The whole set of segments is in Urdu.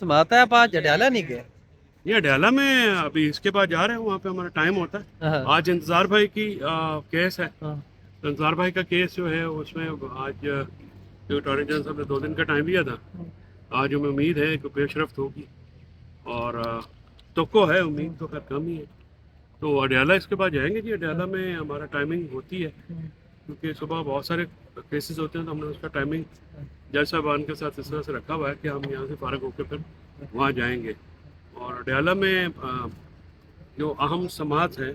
سماعت ہے آپ آج اڈیالہ نہیں گئے؟ یہ اڈیالہ میں ابھی اس کے بعد جا رہے ہیں، وہاں پہ ہمارا ٹائم ہوتا ہے. ہاں آج انتظار بھائی کی کیس ہے. ہاں تو انتظار بھائی کا کیس جو ہے اس میں آج جو اٹارنی جنرل صاحب نے 2 دن کا ٹائم لیا تھا، آج ہمیں امید ہے کہ پیش رفت ہوگی. اور توقع ہے، امید تو خیر کم ہی ہے. تو اڈیالہ اس کے بعد جائیں گے جی. اڈیالہ میں ہمارا ٹائمنگ ہوتی ہے کیونکہ صبح بہت سارے کیسز ہوتے ہیں، تو ہم نے اس کا ٹائمنگ جج صاحبان کے ساتھ اس طرح سے رکھا ہوا ہے کہ ہم یہاں سے فارغ ہو کے پھر وہاں جائیں گے. اور اڈیالہ میں جو اہم سماعت ہے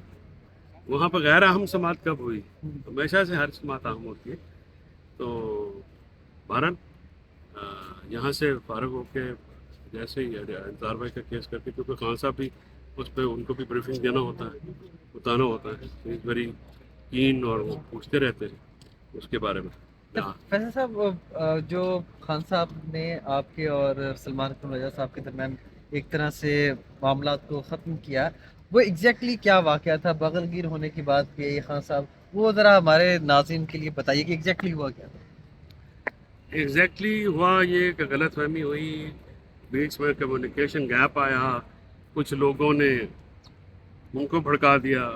وہاں پہ غیر اہم سماعت کب ہوئی؟ ہمیشہ سے ہر سماعت اہم ہوتی ہے. تو بہرحال یہاں سے فارغ ہو کے جیسے ہی انتظار بھائی کا کیس کرتے، کیونکہ خان صاحب بھی اس پہ ان کو بھی بریفنگ دینا ہوتا ہے، بتانا ہوتا ہے. اس بڑی کین اور وہ پوچھتے رہتے ہیں اس کے بارے میں. فیصل صاحب، جو خان صاحب نے آپ کے اور سلمان خان رضا صاحب کے درمیان ایک طرح سے معاملات کو ختم کیا، وہ ایگزیکٹلی کیا واقعہ تھا بغل گیر ہونے کی بات کی خان صاحب؟ وہ ذرا ہمارے ناظرین کے لیے بتائیے کہ ایگزیکٹلی ہوا کیا تھا. ایگزیکٹلی ہوا یہ کہ غلط فہمی ہوئی، بیچ میں کمیونیکیشن گیپ آیا، کچھ لوگوں نے ان کو بھڑکا دیا.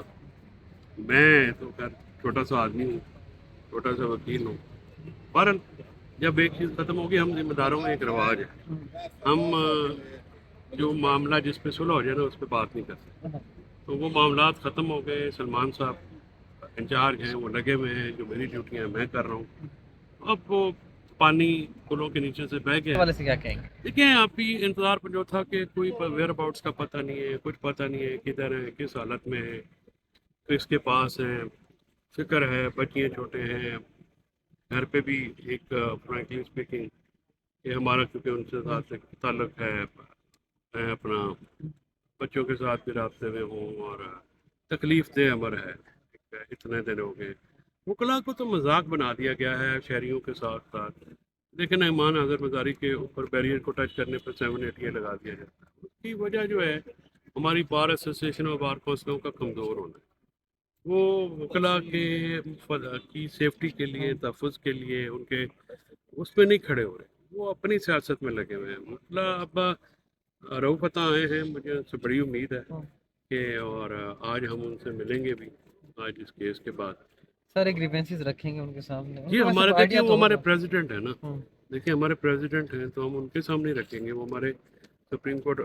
میں تو خیر چھوٹا سا آدمی ہوں، چھوٹا سا وکیل ہوں. بہرحال جب ایک چیز ختم ہوگی، ہم ذمہ داروں میں ایک رواج ہے، ہم جو معاملہ جس پہ صلح ہو جائے نا اس پہ بات نہیں کرتے. تو وہ معاملات ختم ہو گئے. سلمان صاحب انچارج ہیں، وہ لگے ہوئے ہیں، جو میری ڈیوٹیاں میں کر رہا ہوں. اب وہ پانی پلوں کے نیچے سے بہہ اس گیا. حوالے سے کیا کہیں گے؟ دیکھیں آپ بھی انتظار پر جو تھا کہ کوئی ویئر اباؤٹس کا پتہ نہیں ہے، کچھ پتہ نہیں ہے کدھر ہے، کس حالت میں ہے، کس کے پاس ہے. فکر ہے، بچیاں چھوٹے ہیں، گھر پہ بھی ایک فرینکلی اسپیکنگ کہ ہمارا کیونکہ ان سے ساتھ تعلق ہے، میں اپنا بچوں کے ساتھ بھی رابطے میں ہوں اور تکلیف دہ امر ہے. اتنے دن ہو گئے. وکلا کو تو مذاق بنا دیا گیا ہے شہریوں کے ساتھ ساتھ، لیکن ایمان اگر مزاری کے اوپر بیریئر کو ٹچ کرنے پر 7-8 یہ لگا دیا جاتا ہے. اس کی وجہ جو ہے ہماری بار ایسوسیشن اور بار کونسلوں کا کمزور ہونا ہے. وہ وکلا کی سیفٹی کے لیے، تحفظ کے لیے ان کے اس پہ نہیں کھڑے ہو رہے. وہ اپنی سیاست میں لگے ہوئے ہیں. وکلا اب رؤف عطا آئے ہیں، مجھے ان سے بڑی امید ہے کہ اور آج ہم ان سے ملیں گے بھی آج اس کیس کے بعد. سارے گریوینسز رکھیں گے ان کے سامنے، ان جی کو ویسے ہمارے دیکھیں آئیڈیا وہ تو ہمارے ہوگا. پریزیڈنٹ ہیں نا، دیکھیں ہمارے پریزیڈنٹ ہیں تو ہم ان کے سامنے رکھیں گے. وہ ہمارے سپریم کورٹ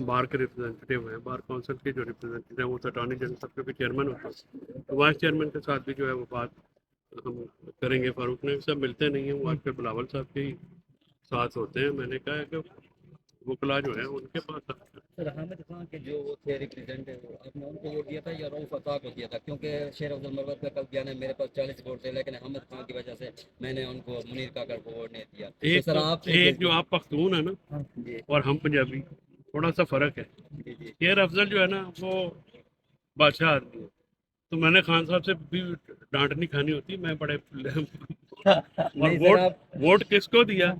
بار کے ریپرزینٹیو ہیں، بار کونسل کے جو ریپرزینٹیو ہیں، وہ تو اٹارنی جنرل صاحب کے بھی چیئرمین ہوتے ہیں. تو وائس چیئرمین کے ساتھ بھی جو ہے وہ بات ہم کریں گے. فاروق نے سب ملتے نہیں ہیں، وہ آج کل بلاول صاحب کے ہی ساتھ ہوتے ہیں. میں نے کہا ہے کہ وکلا جو ہے ان کے پاس سر حامد خان کے جو وہ تھے ریپرزینٹیو، آپ نے ان کو ووٹ دیا تھا یا رؤف عطا کو دیا تھا؟ کیونکہ شیر عبد المرود کا کل بیان ہے میرے پاس 40 ووٹ تھے، لیکن حامد خان کی وجہ سے میں نے ان کو منیر کاکڑ کو ووٹ نہیں دیا. تو ایک سر آپ سے ایک جو آپ پختون ہیں نا جی اور ہم پنجابی، تھوڑا سا فرق ہے. جی جی شیر افضل جو ہے نا وہ بادشاہ آدمی ہے، تو میں نے خان صاحب سے بھی ڈانٹ نہیں کھانی ہوتی. میں بڑے اور نہیں سر ووٹ آپ ووٹ کس کو دیا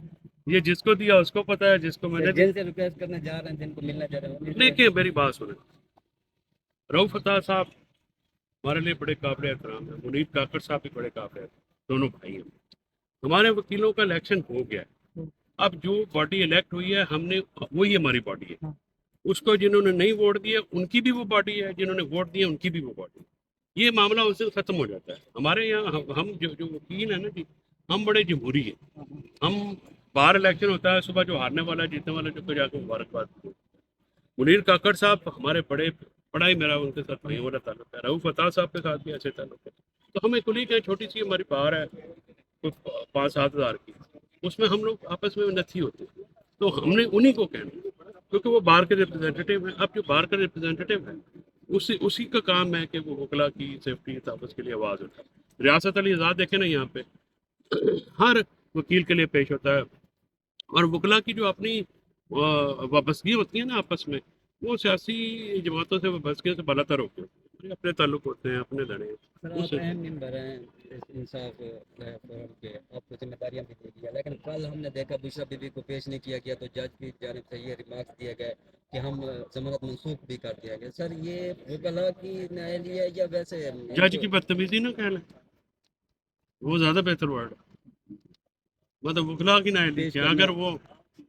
یہ جس کو دیا اس کو پتا ہے، جس کو میں نے جن سے ریکویسٹ کرنے جا رہے ہیں، جن کو ملنا چاہ رہے ہیں. دیکھیں میری بات سنیں. رؤف عطا صاحب ہمارے لیے بڑے قابل احترام ہیں، منیر کاکڑ صاحب بھی بڑے قابل احترام، دونوں بھائی ہیں. ہمارے وکیلوں کا الیکشن ہو گیا ہے. اب جو باڈی الیکٹ ہوئی ہے ہم نے، وہی ہماری باڈی ہے. اس کو جنہوں نے نہیں ووٹ دیا ان کی بھی وہ باڈی ہے، جنہوں نے ووٹ دیا ان کی بھی وہ باڈی ہے. یہ معاملہ اس سے ختم ہو جاتا ہے. ہمارے یہاں ہم جو وکیل ہیں نا جی، ہم بڑے جمہوری ہیں. ہم باہر الیکشن ہوتا ہے، صبح جو ہارنے والا جیتنے والا جو جا کے مبارکباد. منیر کاکڑ صاحب ہمارے بڑا ہی میرا ان کے ساتھ بھائیوں والا تعلق ہے. رؤف عطا صاحب کے ساتھ بھی ایسے تعلق ہے. تو ہمیں کلی کے چھوٹی سی ہماری بار ہے 5-7 ہزار کی، اس میں ہم لوگ آپس میں نتھی ہوتے ہیں. تو ہم نے انہی کو کہنا، کیونکہ وہ بار کے ریپرزینٹیو ہیں. اب جو بار کا ریپرزینٹیو ہے اسی کا کام ہے کہ وہ وکلا کی سیفٹی تحفظ کے لیے آواز اٹھائے. ریاست علی آزاد دیکھیں نا، یہاں پہ ہر وکیل کے لیے پیش ہوتا ہے. اور وکلا کی جو اپنی وابستگی ہوتی ہے نا آپس میں، وہ سیاسی جماعتوں سے وابستگی سے بالا تر ہوتے ہیں. اپنے تعلق ہوتے ہیں، اپنے لڑے سر ہیں آپ اہم ممبر ہیں انصاف فورم کے، آپ کو ذمہ داریاں بھی دے دیا، لیکن کل ہم نے دیکھا بشرا بی بی کو پیش نہیں کیا گیا، تو جج کی جانب سے یہ ریمارکس دیا گیا کہ ہم ضمانت منسوخ بھی کر دیا گیا. سر یہ وکلا کی نااہلی ہے یا ویسے جج کی بدتمیزی نہ کہہ لیں، وہ زیادہ بہتر ورڈ. مطلب وکلا کی نااہلی پیش کیا کرنا؟ اگر وہ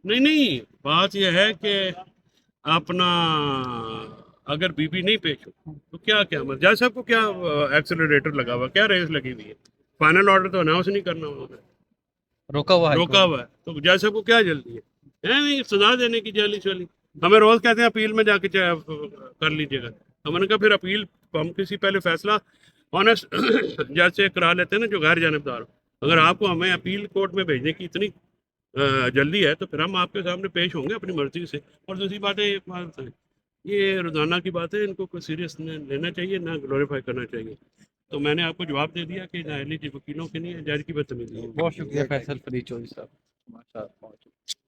نہیں بات یہ ہے کہ اپنا اگر بی بی نہیں پیش ہو تو کیا جج صاحب کو کیا ایکسلریٹر لگا ہوا کیا ریس لگی ہوئی ہے فائنل آرڈر تو اناؤنس نہیں کرنا انہوں نے روکا ہوا روکا ہوا ہے تو جج صاحب کو کیا جلدی ہے نہیں سزا دینے کی جیلی چولی ہمیں روز کہتے ہیں اپیل میں جا کے کر لیجیے گا ہم نے کہا پھر اپیل ہم کسی پہلے فیصلہ آنےسٹ جج سے کرا لیتے ہیں نا جو غیر جانبدار ہو اگر آپ کو ہمیں اپیل کورٹ میں بھیجنے کی اتنی جلدی ہے تو پھر ہم آپ کے سامنے پیش ہوں گے اپنی مرضی سے اور دوسری بات ہے یہ روزانہ کی بات ہے ان کو کوئی سیریس لینا چاہیے نہ گلوریفائی کرنا چاہیے تو میں نے آپ کو جواب دے دیا کہ نااہلی وکیلوں کے لیے جج کی بدتمیزی ہے بہت شکریہ فیصل فرید چودھری صاحب ماشاء اللہ